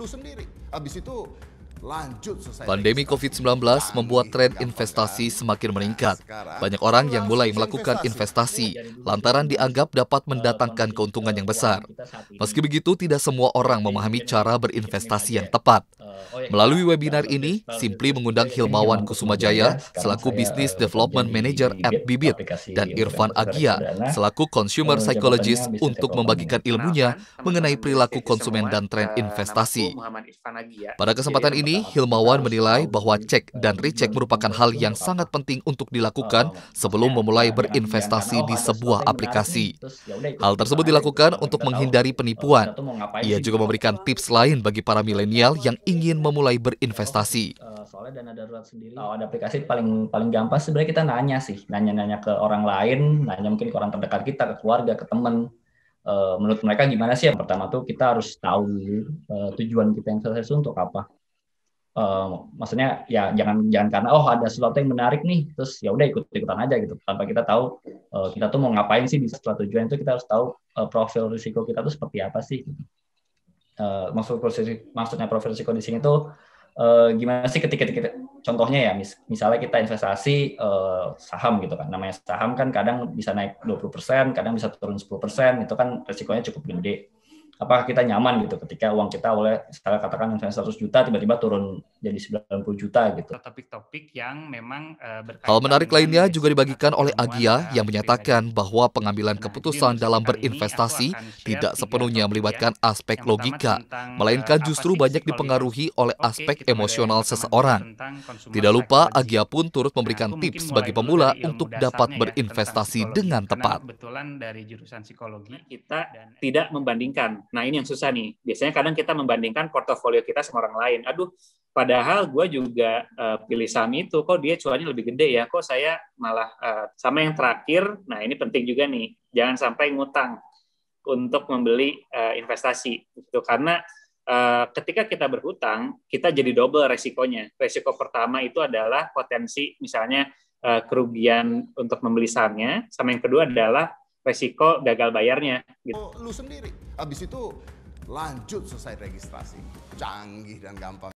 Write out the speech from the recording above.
sendiri. Habis itu lanjut selesai. Pandemi COVID-19 membuat tren investasi semakin meningkat. Banyak orang yang mulai melakukan investasi lantaran dianggap dapat mendatangkan keuntungan yang besar. Meski begitu, tidak semua orang memahami cara berinvestasi yang tepat. Melalui webinar ini, Simply mengundang Hilmawan Kusumajaya selaku Business Development Manager at Bibit dan Irfan Agia selaku Consumer Psychologist untuk membagikan ilmunya mengenai perilaku konsumen dan tren investasi. Pada kesempatan ini, Hilmawan menilai bahwa cek dan recheck merupakan hal yang sangat penting untuk dilakukan sebelum memulai berinvestasi di sebuah aplikasi. Hal tersebut dilakukan untuk menghindari penipuan. Ia juga memberikan tips lain bagi para milenial yang ingin memulai berinvestasi. Soalnya dana darurat sendiri, kalau ada aplikasi paling gampang sebenarnya kita nanya ke orang lain, nanya mungkin ke orang terdekat kita, ke keluarga, ke teman. Menurut mereka gimana sih? Yang pertama tuh kita harus tahu tujuan kita yang selesai untuk apa. Maksudnya ya jangan karena ada sesuatu yang menarik nih terus ya udah ikut-ikutan aja gitu tanpa kita tahu kita tuh mau ngapain sih di setelah tujuan itu. Kita harus tahu profil risiko kita tuh seperti apa sih. Maksudnya profil risiko di sini tuh gimana sih ketika kita contohnya ya misalnya kita investasi saham gitu kan. Namanya saham kan kadang bisa naik 20%, kadang bisa turun 10%, itu kan risikonya cukup gede. Apakah kita nyaman gitu ketika uang kita oleh misalnya katakan investasi 100 juta tiba-tiba turun jadi 90 juta gitu. Topik-topik yang memang hal menarik lainnya juga dibagikan oleh Agia yang menyatakan bahwa pengambilan keputusan dalam berinvestasi tidak sepenuhnya melibatkan aspek logika, melainkan justru banyak dipengaruhi oleh aspek emosional seseorang. Tidak lupa, Agia pun turut memberikan tips bagi pemula untuk dapat berinvestasi dengan tepat. Kebetulan dari jurusan psikologi kita tidak membandingkan. Nah, ini yang susah nih. Biasanya kadang kita membandingkan portofolio kita sama orang lain. Aduh, padahal gue juga pilih saham itu, kok dia cuannya lebih gede ya, kok saya malah sama yang terakhir. Nah, ini penting juga nih. Jangan sampai ngutang untuk membeli investasi. Gitu. Karena ketika kita berhutang, kita jadi double resikonya. Resiko pertama itu adalah potensi misalnya kerugian untuk membeli sahamnya, sama yang kedua adalah resiko gagal bayarnya. Gitu. Lu sendiri. Habis itu lanjut selesai registrasi. Canggih dan gampang.